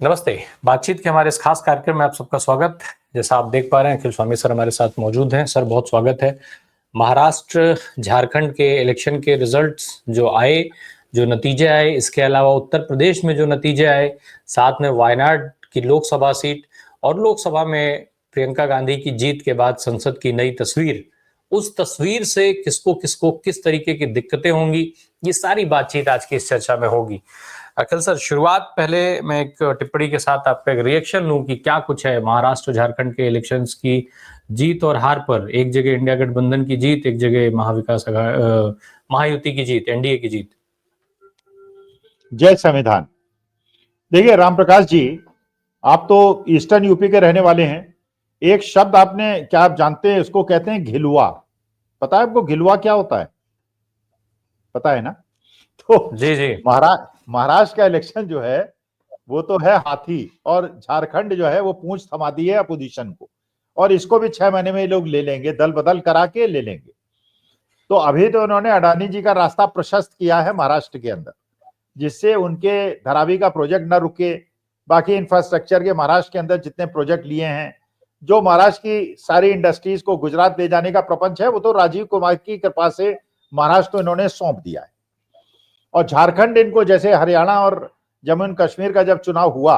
नमस्ते। बातचीत के हमारे इस खास कार्यक्रम में आप सबका स्वागत। जैसा आप देख पा रहे हैं, अखिल स्वामी सर हमारे साथ मौजूद हैं। सर, बहुत स्वागत है। महाराष्ट्र, झारखंड के इलेक्शन के रिजल्ट्स जो आए, जो नतीजे आए, इसके अलावा उत्तर प्रदेश में जो नतीजे आए, साथ में वायनाड की लोकसभा सीट और लोकसभा में प्रियंका गांधी की जीत के बाद संसद की नई तस्वीर, उस तस्वीर से किसको किसको किस तरीके की दिक्कतें होंगी, ये सारी बातचीत आज की इस चर्चा में होगी। अखिल सर, शुरुआत पहले मैं एक टिप्पणी के साथ आपका एक रिएक्शन लूं कि क्या कुछ है महाराष्ट्र झारखंड के इलेक्शंस की जीत और हार पर। एक जगह इंडिया गठबंधन की जीत, एक जगह महायुति की जीत, एनडीए की जीत। जय संविधान। देखिए राम प्रकाश जी, आप तो ईस्टर्न यूपी के रहने वाले हैं। एक शब्द आपने, क्या आप जानते हैं, उसको कहते हैं घिलुआ। पता है आपको घिलुआ क्या होता है? पता है ना? तो जी जी। महाराष्ट्र का इलेक्शन जो है वो तो है हाथी, और झारखंड जो है वो पूंछ थमा दी है अपोजिशन को, और इसको भी 6 महीने में ये लोग ले लेंगे, दल बदल करा के ले लेंगे। तो अभी तो उन्होंने अडानी जी का रास्ता प्रशस्त किया है महाराष्ट्र के अंदर, जिससे उनके धारावी का प्रोजेक्ट न रुके। बाकी इंफ्रास्ट्रक्चर के महाराष्ट्र के अंदर जितने प्रोजेक्ट लिए हैं, जो महाराष्ट्र की सारी इंडस्ट्रीज को गुजरात ले जाने का प्रपंच है, वो तो राजीव कुमार की कृपा से महाराष्ट्र को इन्होंने सौंप दिया है। और झारखंड इनको, जैसे हरियाणा और जम्मू कश्मीर का जब चुनाव हुआ,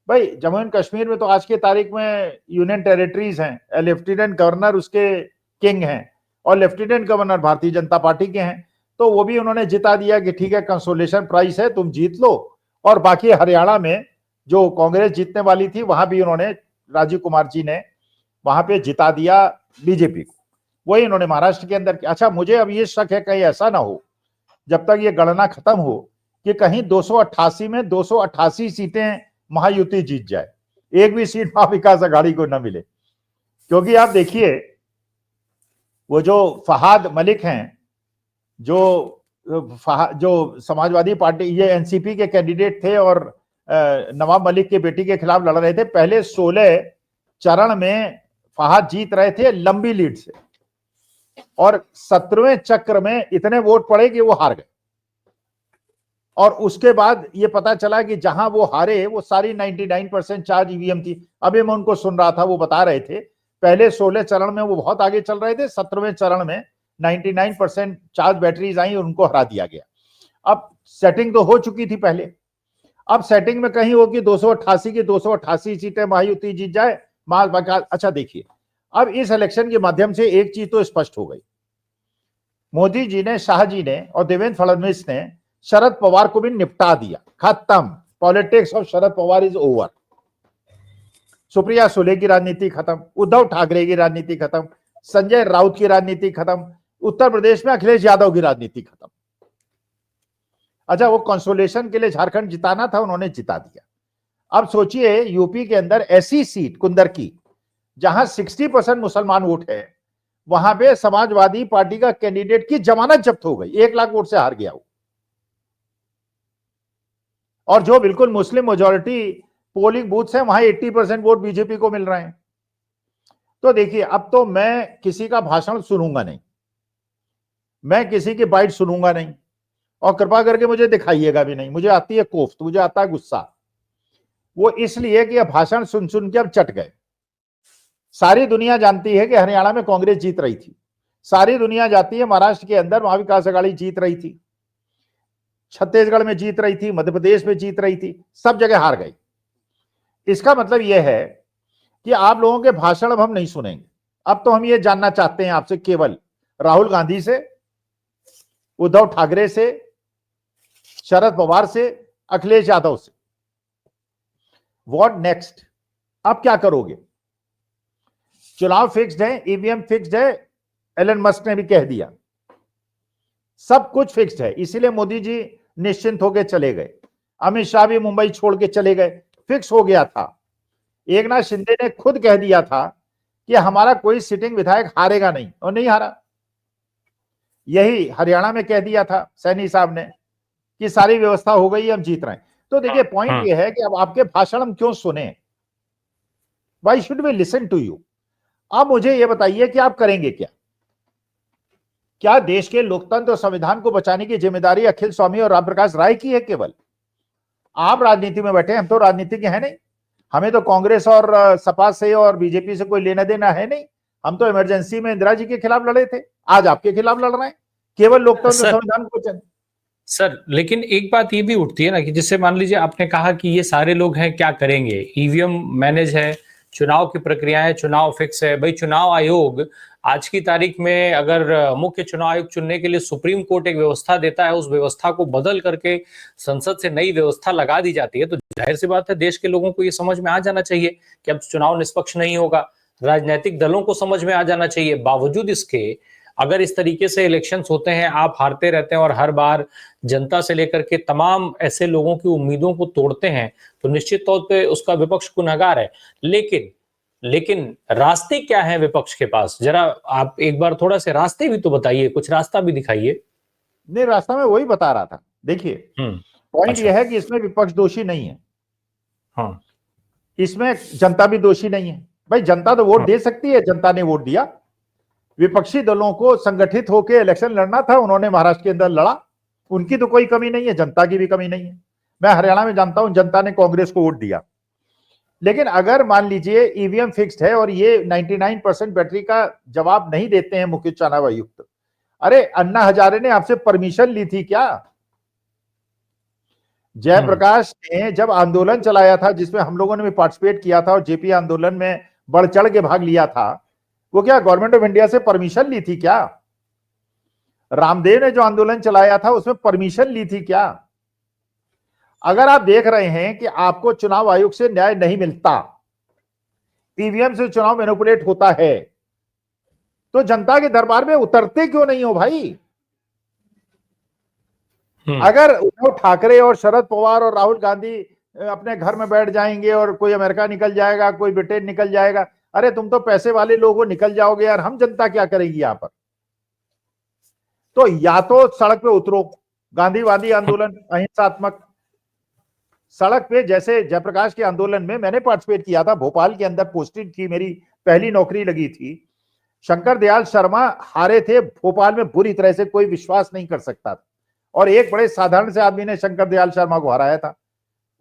भाई जम्मू कश्मीर में तो आज की तारीख में यूनियन टेरिटरीज हैं, लेफ्टिनेंट गवर्नर उसके किंग हैं, और lieutenant governor Bharatiya Janata party के हैं। तो वो भी उन्होंने जिता दिया कि ठीक है, कंसोलेशन प्राइस है, तुम जीत लो। और बाकी हरियाणा में जो कांग्रेस जीतने वाली थी, वहां भी उन्होंने, राजीव कुमार जी ने वहां पे जिता दिया बीजेपी को। वही इन्होंने महाराष्ट्र के अंदर। अच्छा, मुझे अब ये शक है कहीं ऐसा ना हो, जब तक ये गणना खत्म हो, कि कहीं 288 में 288 सीटें महायुति जीत जाए, एक भी सीट महाविकास आघाड़ी को न मिले। क्योंकि आप देखिए, वो जो फहाद मलिक हैं, जो समाजवादी पार्टी, ये एनसीपी के कैंडिडेट थे और नवाब मलिक की बेटी के खिलाफ लड़ रहे थे। पहले 16 चरण में फहाद जीत रहे थे लंबी लीड से, और 17वें चक्र में इतने वोट पड़े कि वो हार गए। और उसके बाद ये पता चला कि जहां वो हारे, वो सारी 99% चार्ज ईवीएम थी। अभी मैं उनको सुन रहा था, वो बता रहे थे पहले 16 चरण में वो बहुत आगे चल रहे थे, 17वें चरण में 99% चार्ज बैटरीज आई और उनको हरा दिया गया। अब सेटिंग तो हो चुकी थी पहले, अब सेटिंग में कहीं होगी 288 की 288 सीटें महायुति जीत जाए। अच्छा देखिए, अब इस इलेक्शन के माध्यम से एक चीज तो स्पष्ट हो गई, मोदी जी ने, शाह जी ने और देवेंद्र फडणवीस ने शरद पवार को भी निपटा दिया। खत्म, politics of Sharad Pawar is over. Supriya Sule की राजनीति खत्म, उद्धव ठाकरे की राजनीति खत्म, संजय राउत की राजनीति खत्म, उत्तर प्रदेश में अखिलेश यादव की राजनीति खत्म। अच्छा, वो कंसोलेशन के लिए झारखंड जिताना था, उन्होंने जिता दिया। अब सोचिए, यूपी के अंदर ऐसी सीट कुंदर की, जहां 60% मुसलमान वोट है, वहां पे समाजवादी पार्टी का कैंडिडेट की जमानत जब्त हो गई, 1 लाख वोट से हार गया वो। और जो बिल्कुल मुस्लिम मेजोरिटी पोलिंग बूथ है, वहां 80% वोट बीजेपी को मिल रहे हैं। तो देखिए, अब तो मैं किसी का भाषण सुनूंगा नहीं, मैं किसी की बाइट सुनूंगा नहीं, और कृपा करके मुझे दिखाइएगा भी नहीं। मुझे आती है कोफ्त, मुझे आता है गुस्सा। वो इसलिए कि भाषण सुन सुन के अब चट गए। सारी दुनिया जानती है कि हरियाणा में कांग्रेस जीत रही थी, सारी दुनिया जानती है महाराष्ट्र के अंदर महाविकास आघाड़ी जीत रही थी, छत्तीसगढ़ में जीत रही थी, मध्य प्रदेश में जीत रही थी, सब जगह हार गई। इसका मतलब यह है कि आप लोगों के भाषण अब हम नहीं सुनेंगे। अब तो हम ये जानना चाहते हैं आपसे, केवल राहुल गांधी से, उद्धव ठाकरे से, शरद पवार से, अखिलेश यादव से, व्हाट नेक्स्ट? अब क्या करोगे? चुनाव फिक्स्ड है, ईवीएम फिक्स्ड है, एलन मस्क ने भी कह दिया, सब कुछ फिक्स्ड है। इसीलिए मोदी जी निश्चिंत होकर चले गए, अमित शाह भी मुंबई छोड़ के चले गए, फिक्स हो गया था। एकनाथ शिंदे ने खुद कह दिया था कि हमारा कोई सिटिंग विधायक हारेगा नहीं, और नहीं हारा। यही हरियाणा में कह दिया था सैनी साहब ने कि सारी व्यवस्था हो गई, हम जीत रहे हैं। तो देखिए, पॉइंट ये है कि अब आपके भाषण हम क्यों सुने? Why should we listen to you? अब मुझे यह बताइए कि आप करेंगे क्या? क्या देश के लोकतंत्र और संविधान को बचाने की जिम्मेदारी अखिल स्वामी और राम प्रकाश राय की है केवल? आप राजनीति में बैठे, हम तो राजनीति के हैं नहीं, हमें तो कांग्रेस और सपा से और बीजेपी से कोई लेना देना है नहीं। हम तो इमरजेंसी में इंदिरा जी के खिलाफ लड़े थे, आज आपके खिलाफ लड़ रहे हैं, केवल लोकतंत्र संविधान को चल। सर लेकिन एक बात ये भी उठती है ना कि जिससे मान लीजिए आपने कहा कि ये सारे लोग हैं, क्या करेंगे, ईवीएम मैनेज है, चुनाव की प्रक्रियाएं, चुनाव फिक्स है। भाई चुनाव आयोग आज की तारीख में अगर मुख्य चुनाव आयोग चुनने के लिए सुप्रीम कोर्ट एक व्यवस्था देता है, उस व्यवस्था को बदल करके संसद से नई व्यवस्था लगा दी जाती है, तो जाहिर सी बात है देश के लोगों को ये समझ में आ जाना चाहिए कि अब चुनाव निष्पक्ष नहीं होगा। राजनीतिक दलों को समझ में आ जाना चाहिए। बावजूद इसके अगर इस तरीके से इलेक्शंस होते हैं, आप हारते रहते हैं और हर बार जनता से लेकर के तमाम ऐसे लोगों की उम्मीदों को तोड़ते हैं, तो निश्चित तौर पे उसका विपक्ष गुनहगार है। लेकिन रास्ते क्या हैं विपक्ष के पास? जरा आप एक बार थोड़ा से रास्ते भी तो बताइए, कुछ रास्ता भी दिखाइए। नहीं, रास्ता में वही बता रहा था। देखिए पॉइंट अच्छा। यह है कि इसमें विपक्ष दोषी नहीं है, हाँ इसमें जनता भी दोषी नहीं है। भाई जनता तो वोट दे सकती है, जनता ने वोट दिया। विपक्षी दलों को संगठित होकर इलेक्शन लड़ना था, उन्होंने महाराष्ट्र के अंदर लड़ा, उनकी तो कोई कमी नहीं है, जनता की भी कमी नहीं है। मैं हरियाणा में जानता हूं जनता ने कांग्रेस को वोट दिया। लेकिन अगर मान लीजिए ईवीएम फिक्स्ड है और ये 99% बैटरी का जवाब नहीं देते हैं मुख्य चुनाव आयुक्त, अरे अन्ना हजारे ने आपसे परमिशन ली थी क्या? जयप्रकाश ने जब आंदोलन चलाया था, जिसमें हम लोगों ने भी पार्टिसिपेट किया था और जेपी आंदोलन में बढ़ चढ़ के भाग लिया था, वो क्या गवर्नमेंट ऑफ इंडिया से परमिशन ली थी क्या? रामदेव ने जो आंदोलन चलाया था उसमें परमिशन ली थी क्या? अगर आप देख रहे हैं कि आपको चुनाव आयोग से न्याय नहीं मिलता, ईवीएम से चुनाव मैनिपुलेट होता है, तो जनता के दरबार में उतरते क्यों नहीं हो भाई? अगर उद्धव ठाकरे और शरद पवार और राहुल गांधी अपने घर में बैठ जाएंगे और कोई अमेरिका निकल जाएगा, कोई ब्रिटेन निकल जाएगा, अरे तुम तो पैसे वाले लोग हो, निकल जाओगे यार, हम जनता क्या करेगी यहां पर? तो या तो सड़क पे उतरो, गांधीवादी आंदोलन अहिंसात्मक, सड़क पे, जैसे जयप्रकाश के आंदोलन में मैंने पार्टिसिपेट किया था, भोपाल के अंदर पोस्टिंग थी, मेरी पहली नौकरी लगी थी। शंकर दयाल शर्मा हारे थे भोपाल में बुरी तरह से, कोई विश्वास नहीं कर सकता था, और एक बड़े साधारण से आदमी ने शंकर दयाल शर्मा को हराया था।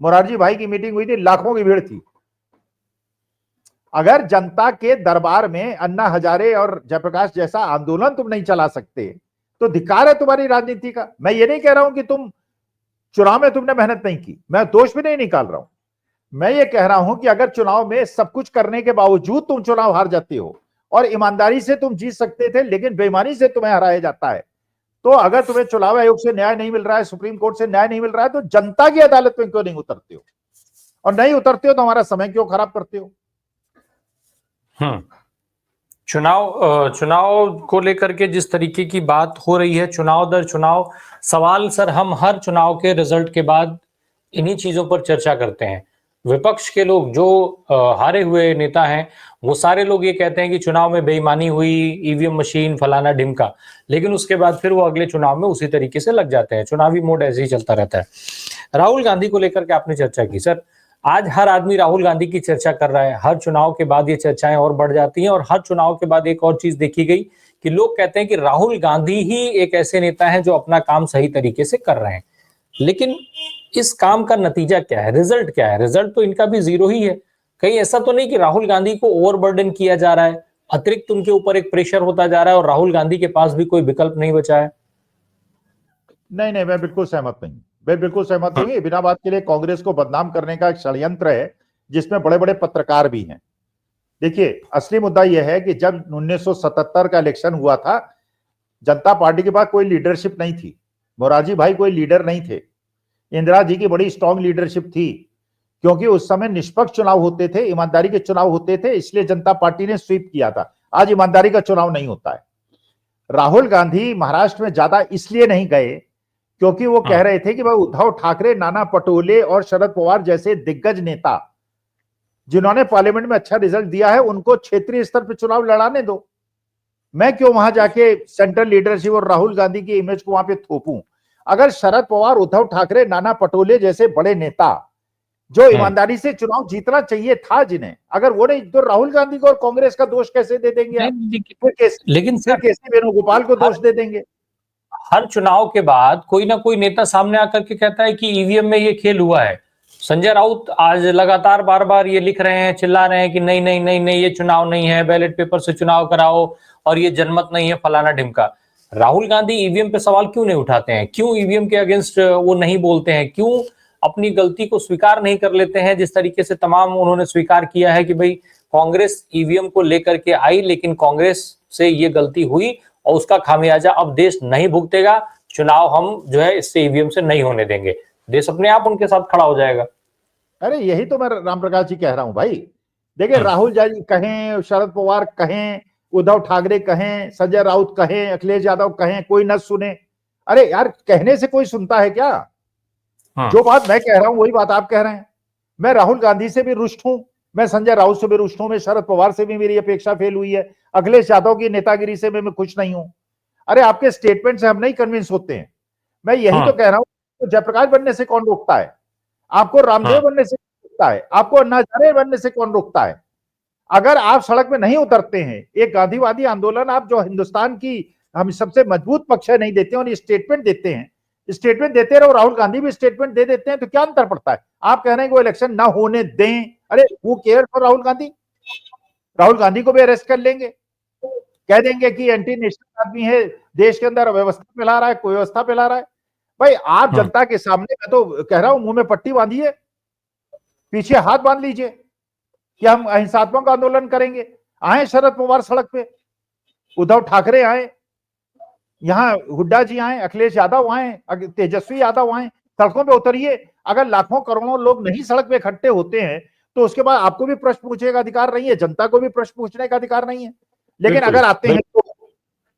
मोरारजी भाई की मीटिंग हुई थी, लाखों की भीड़ थी। अगर जनता के दरबार में अन्ना हजारे और जयप्रकाश जैसा आंदोलन तुम नहीं चला सकते, तो धिक्कार है तुम्हारी राजनीति का। मैं ये नहीं कह रहा हूं कि तुम चुनाव में तुमने मेहनत नहीं की, मैं दोष भी नहीं निकाल रहा हूं। मैं ये कह रहा हूं कि अगर चुनाव में सब कुछ करने के बावजूद तुम चुनाव हार जाते हो, और ईमानदारी से तुम जीत सकते थे लेकिन बेईमानी से तुम्हें हराया जाता है, तो अगर तुम्हें चुनाव आयोग से न्याय नहीं मिल रहा है, सुप्रीम कोर्ट से न्याय नहीं मिल रहा है, तो जनता की अदालत में क्यों नहीं उतरते हो? और नहीं उतरते हो तो हमारा समय क्यों खराब करते हो? चुनाव को लेकर के जिस तरीके की बात हो रही है, चुनाव दर चुनाव सवाल, सर हम हर चुनाव के रिजल्ट के बाद इन्हीं चीजों पर चर्चा करते हैं। विपक्ष के लोग जो हारे हुए नेता हैं, वो सारे लोग ये कहते हैं कि चुनाव में बेईमानी हुई, ईवीएम मशीन फलाना ढिमका, लेकिन उसके बाद फिर वो अगले चुनाव में उसी तरीके से लग जाते हैं। चुनावी मोड ऐसे ही चलता रहता है। राहुल गांधी को लेकर के आपने चर्चा की सर, आज हर आदमी राहुल गांधी की चर्चा कर रहा है, हर चुनाव के बाद ये चर्चाएं और बढ़ जाती हैं, और हर चुनाव के बाद एक और चीज देखी गई कि लोग कहते हैं कि राहुल गांधी ही एक ऐसे नेता हैं जो अपना काम सही तरीके से कर रहे हैं। लेकिन इस काम का नतीजा क्या है, रिजल्ट क्या है? रिजल्ट तो इनका भी जीरो ही है। कहीं ऐसा तो नहीं कि राहुल गांधी को ओवरबर्डन किया जा रहा है, अतिरिक्त उनके ऊपर एक प्रेशर होता जा रहा है और राहुल गांधी के पास भी कोई विकल्प नहीं बचा है? नहीं नहीं, मैं बिल्कुल सहमत नहीं, मैं बिल्कुल सहमत नहीं। बिना बात के लिए कांग्रेस को बदनाम करने का एक षड्यंत्र है, जिसमें बड़े बड़े पत्रकार भी हैं। देखिए असली मुद्दा यह है कि जब 1977 का इलेक्शन हुआ था, जनता पार्टी के पास कोई लीडरशिप नहीं थी, मोरारजी भाई कोई लीडर नहीं थे, इंदिरा जी की बड़ी स्ट्रांग लीडरशिप थी, क्योंकि उस समय निष्पक्ष चुनाव होते थे, ईमानदारी के चुनाव होते थे, इसलिए जनता पार्टी ने स्वीप किया था। आज ईमानदारी का चुनाव नहीं होता है। राहुल गांधी महाराष्ट्र में ज्यादा इसलिए नहीं गए क्योंकि वो कह रहे थे कि भाई उद्धव ठाकरे, नाना पटोले और शरद पवार जैसे दिग्गज नेता जिन्होंने पार्लियामेंट में अच्छा रिजल्ट दिया है, उनको क्षेत्रीय स्तर पर चुनाव लड़ाने दो। मैं क्यों वहां जाके सेंट्रल लीडरशिप और राहुल गांधी की इमेज को वहां पे थोपूं? अगर शरद पवार, उद्धव ठाकरे, नाना पटोले जैसे बड़े नेता जो ईमानदारी से चुनाव जीतना चाहिए था जिन्हें, अगर वो नहीं, तो राहुल गांधी को और कांग्रेस का दोष कैसे दे देंगे आप? लेकिन फिर कैसे वेणुगोपाल को दोष दे देंगे? हर चुनाव के बाद कोई ना कोई नेता सामने आकर के कहता है कि ईवीएम में ये खेल हुआ है, संजय राउत आज लगातार बार बार ये लिख रहे हैं, चिल्ला रहे हैं कि नहीं नहीं नहीं नहीं, ये चुनाव नहीं है, बैलेट पेपर से चुनाव कराओ, और ये जनमत नहीं है, फलाना ढिमका। राहुल गांधी ईवीएम पे सवाल क्यों नहीं उठाते हैं? क्यों ईवीएम के अगेंस्ट वो नहीं बोलते हैं? क्यों अपनी गलती को स्वीकार नहीं कर लेते हैं? जिस तरीके से तमाम उन्होंने स्वीकार किया है कि भाई कांग्रेस ईवीएम को लेकर के आई, लेकिन कांग्रेस से ये गलती हुई और उसका खामियाजा अब देश नहीं भुगतेगा, चुनाव हम जो है इससे ईवीएम से नहीं होने देंगे, देश अपने आप उनके साथ खड़ा हो जाएगा। अरे यही तो मैं राम प्रकाश जी कह रहा हूं भाई। देखिए, राहुल जी कहें, शरद पवार कहें, उद्धव ठाकरे कहें, संजय राउत कहें, अखिलेश यादव कहें, कोई न सुने। अरे यार, कहने से कोई सुनता है क्या? जो बात मैं कह रहा हूं वही बात आप कह रहे हैं। मैं राहुल गांधी से भी रुष्ट हूं, मैं संजय राउत से भी रुष्ट हूं, मैं शरद पवार से भी मेरी अपेक्षा फेल हुई है, अखिलेश यादव की नेतागिरी से मैं खुश नहीं हूं। अरे आपके स्टेटमेंट से हम नहीं कन्विंस होते हैं। मैं यही तो कह रहा हूं, तो जयप्रकाश बनने से कौन रोकता है? आपको रामदेव बनने से कौन रोकता है? आपको अन्ना हजारे बनने से कौन रोकता है? अगर आप सड़क में नहीं उतरते हैं, एक गांधीवादी आंदोलन आप जो हिंदुस्तान की हम सबसे मजबूत पक्ष है नहीं देते हैं और ये स्टेटमेंट देते हैं, स्टेटमेंट देते रहो, राहुल गांधी भी स्टेटमेंट दे देते हैं, तो क्या अंतर पड़ता है? आप कह रहे हैं कि वो इलेक्शन ना होने दें। अरे वो केयर फॉर राहुल गांधी, राहुल गांधी को भी अरेस्ट कर लेंगे, कह देंगे कि एंटी नेशनल आदमी है, देश के अंदर अव्यवस्था फैला रहा है, कोई व्यवस्था फैला रहा है। भाई आप जनता के सामने, मैं तो कह रहा हूं, मुंह में पट्टी बांधिए, पीछे हाथ बांध लीजिए कि हम अहिंसात्मक आंदोलन करेंगे। आए शरद पवार सड़क पे, उद्धव ठाकरे आए, यहां हुड्डा जी आए, अखिलेश यादव आए, तेजस्वी यादव आए, सड़कों पे उतरिए। अगर लाखों करोड़ों लोग नहीं सड़क पे इकट्ठे होते हैं तो उसके बाद आपको भी प्रश्न पूछने का अधिकार नहीं है, जनता को भी प्रश्न पूछने का अधिकार नहीं है। लेकिन अगर आते हैं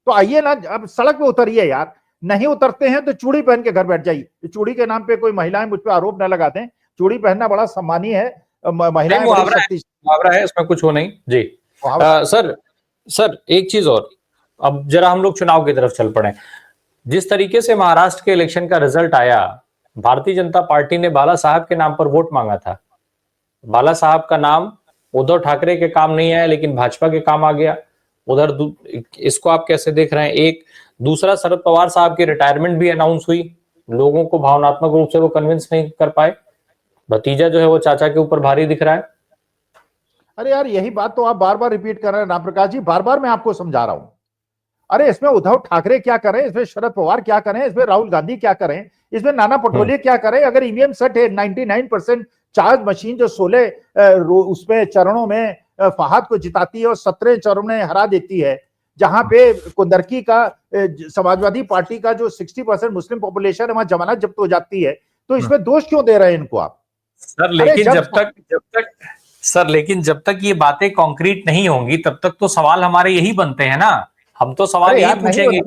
तो आइए ना, अब सड़क पे उतरिए यार। नहीं उतरते हैं तो चूड़ी पहन के घर बैठ जाइए। चूड़ी के नाम पे कोई महिलाएं मुझ पर आरोप न लगा दें, चूड़ी पहनना बड़ा सम्मानीय है, महिलाएं बड़ी मुहावरा है, इसमें कुछ हो नहीं जी। सर एक चीज और, अब जरा हम लोग चुनाव की तरफ चल पड़े। जिस तरीके से महाराष्ट्र के इलेक्शन का रिजल्ट आया, भारतीय जनता पार्टी ने बाला साहब के नाम पर वोट मांगा था। बाला साहब का नाम उद्धव ठाकरे के काम नहीं आया, लेकिन भाजपा के काम आ गया। उधर इसको आप कैसे देख रहे हैं? एक दूसरा, शरद पवार साहब की रिटायरमेंट भी अनाउंस हुई, लोगों को भावनात्मक रूप से वो कन्विंस नहीं कर पाए, भतीजा जो है वो चाचा के ऊपर भारी दिख रहा है। अरे यार, यही बात तो आप बार बार रिपीट कर रहे हैं राम प्रकाश जी, बार बार मैं आपको समझा रहा हूं। अरे इसमें उद्धव ठाकरे क्या करें, इसमें शरद पवार क्या करें, इसमें राहुल गांधी क्या करें, इसमें नाना पटोले क्या करें? अगर ईवीएम सेट है, 99% चार्ज मशीन जो 16 उसमें चरणों में फहाद को जिताती है और 17 चरणों में हरा देती है, जहां पे कुंदरकी का समाजवादी पार्टी का जो 60% मुस्लिम पॉपुलेशन है वहां जमानत जब्त हो जाती है, तो इसमें दोष क्यों दे रहे हैं इनको आप? सर लेकिन जब तक ये बातें कॉन्क्रीट नहीं होंगी तब तक तो सवाल हमारे यही बनते हैं ना। हम तो सवाल यही पूछेंगे,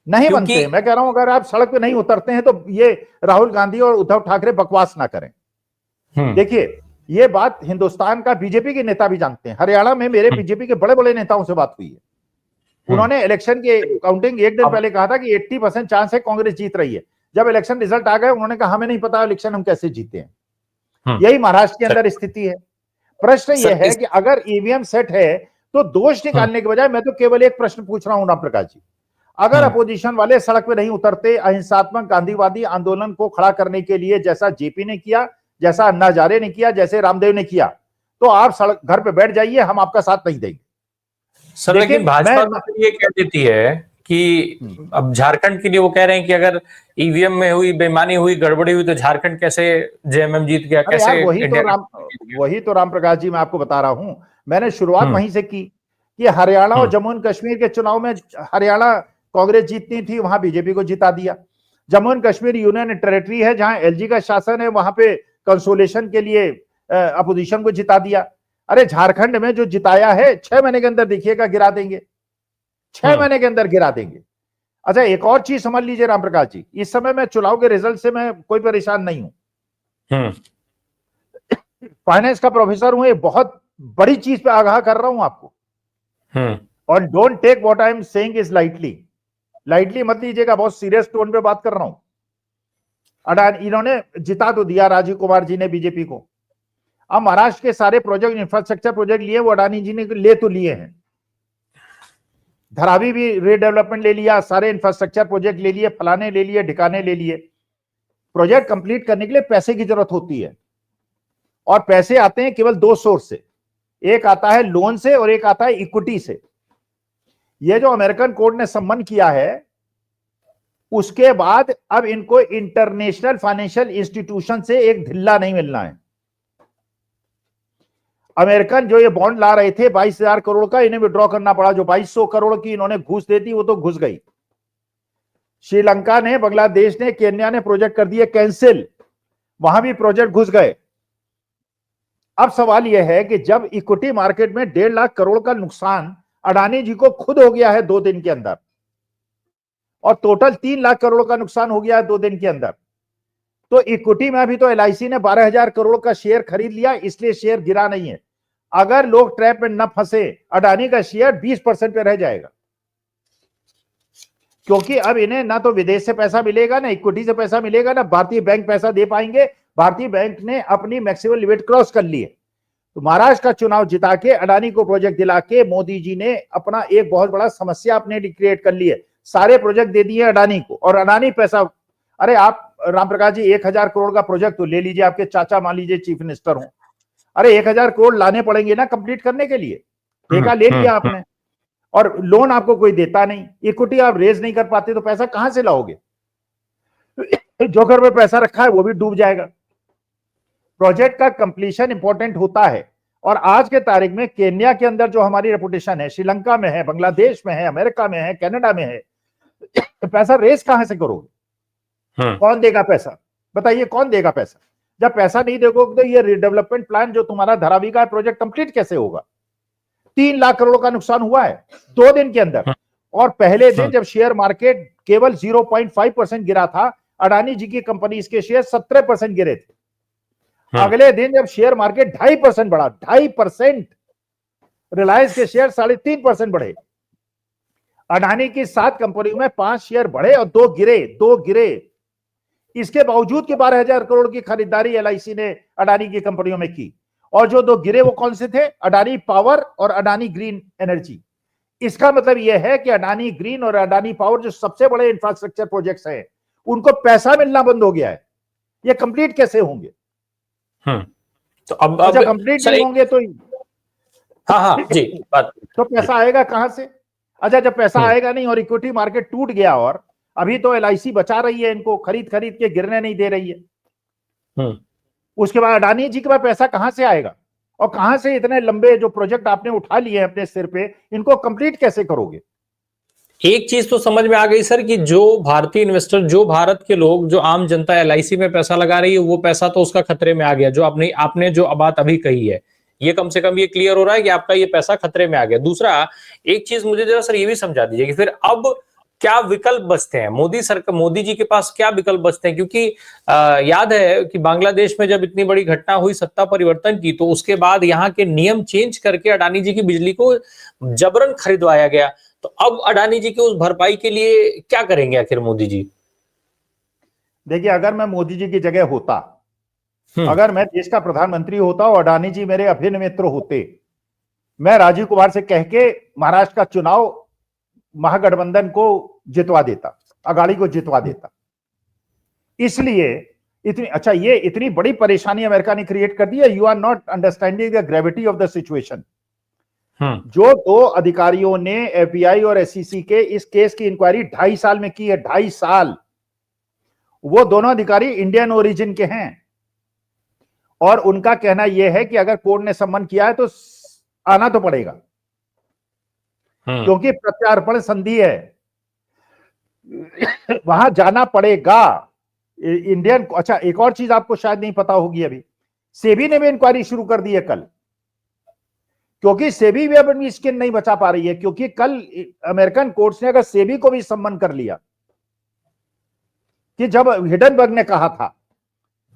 नहीं बनते। मैं कह रहा हूं, अगर आप सड़क पे नहीं उतरते हैं तो ये राहुल गांधी और उद्धव ठाकरे बकवास ना करें। देखिए, ये बात हिंदुस्तान का बीजेपी के नेता भी जानते हैं। हरियाणा में मेरे बीजेपी के बड़े बड़े नेताओं से बात हुई है, उन्होंने इलेक्शन के काउंटिंग एक दिन पहले कहा था कि 80% चांस है कांग्रेस जीत रही है। जब इलेक्शन रिजल्ट आ गए, उन्होंने कहा हमें नहीं पता इलेक्शन हम कैसे जीते हैं। यही महाराष्ट्र के अंदर स्थिति है। प्रश्न यह है कि अगर ईवीएम सेट है तो दोष निकालने के बजाय मैं तो केवल एक प्रश्न पूछ रहा हूं राम प्रकाश जी, अगर अपोजिशन वाले सड़क पे नहीं उतरते, अहिंसात्मक गांधीवादी आंदोलन को खड़ा करने के लिए, जैसा जेपी ने किया, जैसा अन्ना हजारे ने किया, जैसे रामदेव ने किया, तो आप सड़क घर पे बैठ जाइए, हम आपका साथ नहीं देंगे। सर लेकिन भाजपा ये कह देती है कि अब झारखंड के लिए वो कह रहे हैं कि अगर ईवीएम में हुई बेईमानी हुई, गड़बड़ी हुई, तो झारखंड कैसे जेएमएम जीत गया, कैसे? वही तो राम प्रकाश जी मैं आपको बता रहा हूं। मैंने शुरुआत वहीं से की कि हरियाणा और जम्मू एंड कश्मीर के चुनाव में हरियाणा कांग्रेस जीतनी थी, वहां बीजेपी को जिता दिया। Jammu and Kashmir union territory है, जहां एलजी का शासन है, वहां पे कंसोलेशन के लिए अपोजिशन को जिता दिया। अरे झारखंड में जो जिताया है, 6 महीने के अंदर देखिएगा गिरा देंगे, 6 महीने के अंदर गिरा देंगे। अच्छा, एक और चीज समझ लीजिए राम प्रकाश जी, इस समय मैं चुनाव के रिजल्ट से मैं कोई परेशान नहीं हूं। फाइनेंस का प्रोफेसर हूं, एक बहुत बड़ी चीज पे आगाह कर रहा हूं आपको, और don't take what I am saying is lightly मत लीजिएगा, बहुत सीरियस टोन पे बात कर रहा हूं। अडानी इन्होंने जिता तो दिया, राजीव कुमार जी ने बीजेपी को। अब महाराष्ट्र के सारे प्रोजेक्ट, इंफ्रास्ट्रक्चर प्रोजेक्ट लिए, वो अडानी जी ने ले तो लिए हैं। धरावी भी रीडेवलपमेंट ले लिया, सारे इंफ्रास्ट्रक्चर प्रोजेक्ट ले लिए, फलाने ले लिए, ढिकाने ले लिए। प्रोजेक्ट कंप्लीट करने के लिए पैसे की जरूरत होती है, और पैसे आते हैं केवल दो सोर्स से, एक आता है लोन से और एक आता है इक्विटी से। यह जो अमेरिकन कोर्ट ने सम्मन किया है, उसके बाद अब इनको इंटरनेशनल फाइनेंशियल इंस्टीट्यूशन से एक ढिल्ला नहीं मिलना है। अमेरिकन जो ये बॉन्ड ला रहे थे 22,000 करोड़ का, इन्हें विड्रॉ करना पड़ा। जो 2200 करोड़ की इन्होंने घूस दे दी वो तो घुस गई। श्रीलंका ने, बांग्लादेश ने, केन्या ने प्रोजेक्ट कर दिए कैंसिल, वहां भी प्रोजेक्ट घुस गए। अब सवाल यह है कि जब इक्विटी मार्केट में 1.5 लाख करोड़ का नुकसान अडानी जी को खुद हो गया है 2 दिन के अंदर, और टोटल 3 लाख करोड़ का नुकसान हो गया है 2 दिन के अंदर, तो इक्विटी में अभी तो एलआईसी ने 12,000 करोड़ का शेयर खरीद लिया, इसलिए शेयर गिरा नहीं है। अगर लोग ट्रैप में न फंसे, अडानी का शेयर 20% पे रह जाएगा, क्योंकि अब इन्हें ना तो विदेश से पैसा मिलेगा, ना इक्विटी से पैसा मिलेगा, ना भारतीय बैंक पैसा दे पाएंगे। भारतीय बैंक ने अपनी मैक्सिमम लिमिट क्रॉस कर ली है। तो महाराष्ट्र का चुनाव जिता के अडानी को प्रोजेक्ट दिला के मोदी जी ने अपना एक बहुत बड़ा समस्या अपने क्रिएट कर ली है। सारे प्रोजेक्ट दे दिए अडानी को, और अडानी पैसा, अरे आप राम प्रकाश जी 1,000 करोड़ का प्रोजेक्ट तो ले लीजिए, आपके चाचा मान लीजिए चीफ मिनिस्टर हो, अरे 1,000 करोड़ लाने पड़ेंगे ना कंप्लीट करने के लिए। ठेका ले लिया आपने, और लोन आपको कोई देता नहीं, इक्विटी आप रेज नहीं कर पाते, तो पैसा कहां से लाओगे? जो घर में पैसा रखा है वो भी डूब जाएगा। प्रोजेक्ट का कंप्लीशन इंपॉर्टेंट होता है, और आज के तारीख में केन्या के अंदर जो हमारी रेपुटेशन है, श्रीलंका में है, बांग्लादेश में है, अमेरिका में है, कनाडा में है, पैसा रेस कहां से करोगे? कौन देगा पैसा? बताइए कौन देगा पैसा? जब पैसा नहीं देखोगे तो ये रिडेवलपमेंट प्लान जो तुम्हारा धरावी का प्रोजेक्ट कंप्लीट कैसे होगा? 3 लाख करोड़ का नुकसान हुआ है 2 दिन के अंदर, और पहले दिन जब शेयर मार्केट केवल 0.5% गिरा था, अडानी जी की कंपनी इसके शेयर 17% गिरे थे। अगले दिन जब शेयर मार्केट 2.5% बढ़ा, 2.5%, रिलायंस के शेयर 3.5% बढ़े। अडानी की 7 कंपनियों में 5 शेयर बढ़े और 2 गिरे। इसके बावजूद कि 12,000 करोड़ की खरीदारी एलआईसी ने अडानी की कंपनियों में की, और जो 2 गिरे वो कौन से थे? अडानी पावर और अडानी ग्रीन एनर्जी। इसका मतलब यह है कि अडानी ग्रीन और अडानी पावर जो सबसे बड़े इंफ्रास्ट्रक्चर प्रोजेक्ट्स हैं, उनको पैसा मिलना बंद हो गया है। ये कंप्लीट कैसे होंगे? तो अब कंप्लीट नहीं होंगे तो हाँ जी बात, तो पैसा आएगा कहां से? अच्छा, जब पैसा आएगा नहीं और इक्विटी मार्केट टूट गया, और अभी तो एलआईसी बचा रही है इनको, खरीद के गिरने नहीं दे रही है, उसके बाद अडानी जी के पास पैसा कहां से आएगा? और कहां से इतने लंबे जो प्रोजेक्ट आपने उठा लिए हैं अपने सिर पे, इनको कंप्लीट कैसे करोगे? एक चीज तो समझ में आ गई सर कि जो भारतीय इन्वेस्टर, जो भारत के लोग, जो आम जनता एलआईसी में पैसा लगा रही है, वो पैसा तो उसका खतरे में आ गया। जो आपने जो बात अभी कही है, ये कम से कम ये क्लियर हो रहा है कि आपका ये पैसा खतरे में आ गया। दूसरा, एक चीज मुझे जरा सर ये भी समझा दीजिए कि फिर अब क्या विकल्प बचते हैं मोदी जी के पास? क्या विकल्प बचते हैं? क्योंकि याद है कि बांग्लादेश में जब इतनी बड़ी घटना हुई सत्ता परिवर्तन की, तो उसके बाद यहाँ के नियम चेंज करके अडानी जी की बिजली को जबरन खरीदवाया गया। तो अब अडानी जी की उस भरपाई के लिए क्या करेंगे आखिर मोदी जी? देखिए, अगर मैं मोदी जी की जगह होता, अगर मैं देश का प्रधानमंत्री होता और अडानी जी मेरे अभिन्न मित्र होते, मैं राजीव कुमार से कह के महाराष्ट्र का चुनाव महागठबंधन को जितवा देता, अगाड़ी को जितवा देता। इसलिए ये इतनी बड़ी परेशानी अमेरिका ने क्रिएट कर दी है। You are not understanding the gravity of the situation. जो 2 अधिकारियों ने एफबीआई और एसईसी के इस केस की इंक्वायरी 2.5 साल में की है, 2.5 साल, वो दोनों अधिकारी इंडियन ओरिजिन के हैं, और उनका कहना यह है कि अगर कोर्ट ने सम्मन किया है तो आना तो पड़ेगा, क्योंकि प्रत्यार्पण संधि है, वहां जाना पड़ेगा। इंडियन, अच्छा एक और चीज आपको शायद नहीं पता होगी, अभी सेबी ने भी इंक्वायरी शुरू कर दी है कल, क्योंकि सेबी भी अपनी स्किन नहीं बचा पा रही है। क्योंकि कल अमेरिकन कोर्ट्स ने अगर सेबी को भी सम्मन कर लिया, कि जब हिडनबर्ग ने कहा था,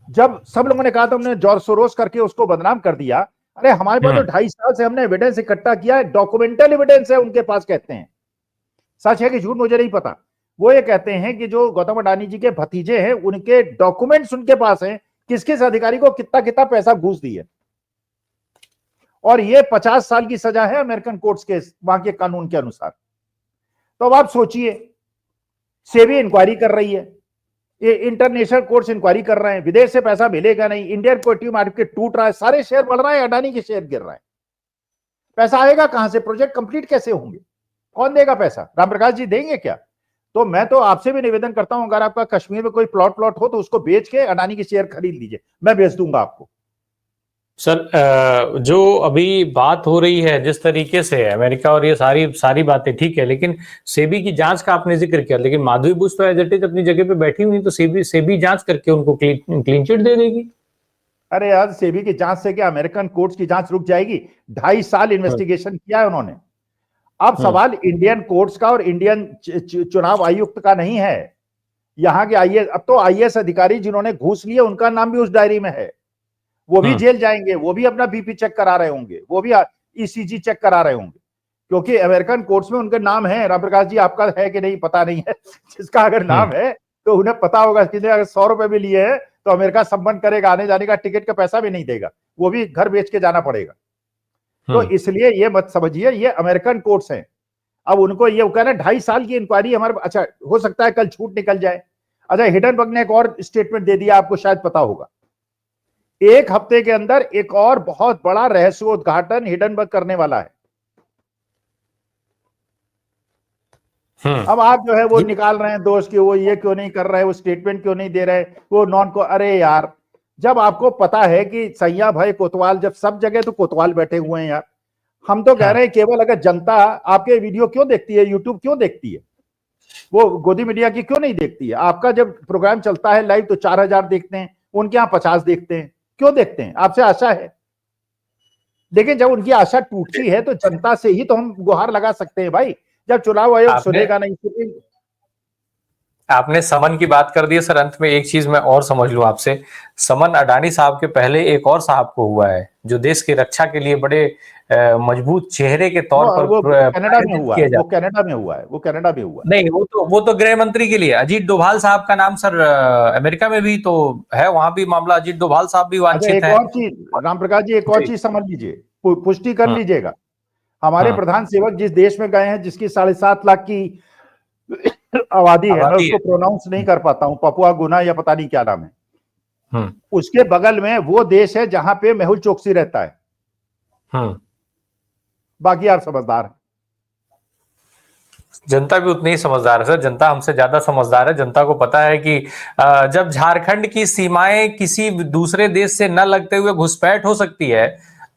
जब सब लोगों ने कहा था हमने जॉर्ज सोरोस करके उसको बदनाम कर दिया, अरे हमारे पास तो 2.5 साल से हमने एविडेंस इकट्ठा किया है, डॉक्यूमेंटल एविडेंस है उनके पास, कहते हैं। सच है कि झूठ मुझे नहीं पता। वो ये कहते हैं कि जो गौतम अडानी जी के भतीजे हैं, उनके डॉक्यूमेंट्स उनके पास हैं, किस किस अधिकारी को कितना कितना पैसा घूस दी है, और ये 50 साल की सजा है अमेरिकन कोर्ट्स के वहां के कानून के अनुसार। तो अब आप सोचिए, सेबी इंक्वायरी कर रही है, ये इंटरनेशनल कोर्ट्स इंक्वायरी कर रहे हैं, विदेश से पैसा मिलेगा नहीं, इंडियन इक्विटी मार्केट टूट रहा है, सारे शेयर बढ़ रहा है, अडानी के शेयर गिर रहा है। पैसा आएगा कहां से? प्रोजेक्ट कंप्लीट कैसे होंगे? कौन देगा पैसा? रामप्रकाश जी देंगे क्या? तो मैं तो आपसे भी निवेदन करता हूं, अगर आपका कश्मीर में कोई प्लॉट हो तो उसको बेच के अडानी के शेयर खरीद लीजिए, मैं बेच दूंगा आपको। सर, जो अभी बात हो रही है जिस तरीके से अमेरिका और ये सारी बातें ठीक है, लेकिन सेबी की जांच का आपने जिक्र किया, लेकिन माधवी बुश तो एज इट इज अपनी जगह पे बैठी हुई, तो सेबी जांच करके उनको क्लीन चिट दे देगी। अरे यार, सेबी की जांच से क्या अमेरिकन कोर्ट्स की जांच रुक जाएगी? 2.5 साल इन्वेस्टिगेशन किया है उन्होंने। अब सवाल इंडियन कोर्ट्स का और इंडियन चुनाव आयुक्त का नहीं है, यहाँ के आईएएस, अब तो आईएएस अधिकारी जिन्होंने घूस लिए उनका नाम भी उस डायरी में है, वो भी जेल जाएंगे, वो भी अपना बीपी चेक करा रहे होंगे, वो भी ईसीजी चेक करा रहे होंगे, क्योंकि अमेरिकन कोर्ट्स में उनके नाम है। रामप्रकाश जी आपका है कि नहीं पता नहीं है, जिसका अगर नाम है तो उन्हें पता होगा कि अगर 100 रुपए भी लिए हैं तो अमेरिका संबंध करेगा, आने जाने का टिकट का पैसा भी नहीं देगा, वो भी घर बेच के जाना पड़ेगा। तो इसलिए ये मत समझिए ये अमेरिकन कोर्ट्स हैं। अब उनको ये कहना 2.5 साल की इंक्वायरी हमारे, अच्छा हो सकता है कल छूट निकल जाए। अच्छा, हिडनबर्ग ने एक और स्टेटमेंट दे दिया, आपको शायद पता होगा, 1 हफ्ते के अंदर एक और बहुत बड़ा रहस्योद्घाटन हिडनबर्ग करने वाला है। अब आप जो है वो निकाल रहे हैं दोष कि वो ये क्यों नहीं कर रहे, वो स्टेटमेंट क्यों नहीं दे रहे, वो नॉन को। अरे यार, जब आपको पता है कि सैया भाई कोतवाल, जब सब जगह तो कोतवाल बैठे हुए हैं यार, हम तो कह रहे हैं केवल अगर जनता आपके वीडियो क्यों देखती है, यूट्यूब क्यों देखती है, वो गोदी मीडिया की क्यों नहीं देखती है? आपका जब प्रोग्राम चलता है लाइव तो 4000 देखते हैं, उनके यहाँ 50 देखते हैं, क्यों देखते हैं? आपसे आशा है। लेकिन जब उनकी आशा टूटती है तो जनता से ही तो हम गुहार लगा सकते हैं भाई, जब चुनाव आयोग सुनेगा नहीं। आपने समन की बात कर दी है सर, अंत में एक चीज मैं और समझ लूं आपसे, समन अडानी साहब के पहले एक और साहब को हुआ है जो देश की रक्षा के लिए बड़े मजबूत चेहरे के तौर पर वो कनाडा में हुआ है, वो कनाडा में हुआ है, वो कनाडा में हुआ है। नहीं, वो तो गृह मंत्री के लिए अजीत डोभाल साहब का नाम सर अमेरिका में भी तो है, वहां भी मामला अजीत डोभाल साहब भी वांछित है। एक और चीज रामप्रकाश जी, एक और चीज समझ लीजिए, पुष्टि कर लीजिएगा। हमारे प्रधान सेवक जिस देश में गए हैं, जिसकी 7.5 लाख की आबादी है, मैं उसको प्रोनाउंस नहीं कर पाता हूं, पपुआ गुना या पता नहीं क्या नाम है, उसके बगल में वो देश है जहां पे मेहुल चोकसी रहता है। बाकी आप समझदार हैं। जनता भी उतनी ही समझदार है सर, जनता हमसे ज्यादा समझदार है। जनता को पता है कि जब झारखंड की सीमाएं किसी दूसरे देश से न लगते हुए घुसपैठ हो सकती है,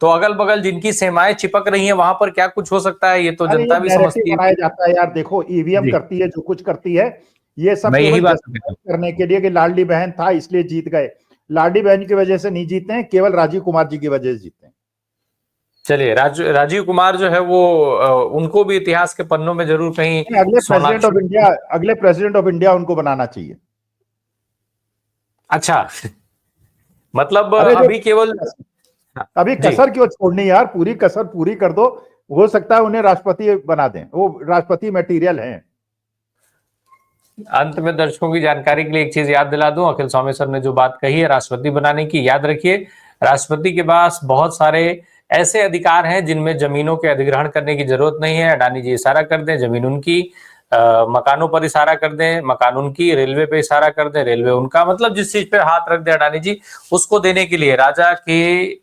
तो अगल बगल जिनकी सीमाएं चिपक रही हैं वहां पर क्या कुछ हो सकता है, ये तो जनता भी समझती है। बनाया जाता है यार, देखो ईवीएम करती है जो कुछ करती है, ये सब यही बात करने के लिए कि लाडली बहन था इसलिए जीत गए। लाडली बहन की वजह से नहीं जीते हैं, केवल राजीव कुमार जी की वजह से जीते हैं। चलिए, राजीव कुमार जो है वो उनको भी इतिहास के पन्नों में जरूर कहीं अगले प्रेसिडेंट ऑफ इंडिया उनको बनाना चाहिए। अच्छा, मतलब अभी केवल अभी कसर क्यों छोड़नी यार, पूरी कसर पूरी कर दो, हो सकता है उन्हें राष्ट्रपति बना दें, वो राष्ट्रपति मटेरियल हैं। अंत में दर्शकों की जानकारी के लिए एक चीज याद दिला दूं, अखिल स्वामी सर ने जो बात कही है राष्ट्रपति बनाने की, याद रखिए राष्ट्रपति के पास बहुत सारे ऐसे अधिकार हैं जिनमें जमीनों के अधिग्रहण करने की जरूरत नहीं है। अडानी जी इशारा कर दें, जमीन उनकी, मकानों पर इशारा कर दें, मकान उनकी, रेलवे पे इशारा कर दें, रेलवे उनका, मतलब जिस चीज पे हाथ रख दे अडानी जी उसको देने के लिए, राजा के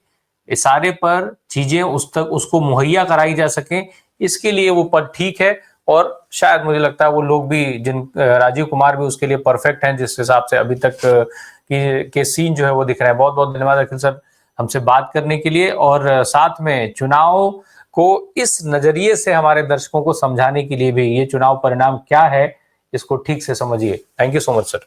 इशारे पर चीजें उस तक उसको मुहैया कराई जा सके, इसके लिए वो पद ठीक है। और शायद मुझे लगता है वो लोग भी, राजीव कुमार भी उसके लिए परफेक्ट हैं, जिस हिसाब से अभी तक के सीन जो है वो दिख रहे हैं। बहुत बहुत धन्यवाद अखिल सर हमसे बात करने के लिए, और साथ में चुनाव को इस नजरिए से हमारे दर्शकों को समझाने के लिए भी, ये चुनाव परिणाम क्या है इसको ठीक से समझिए। Thank you so much sir.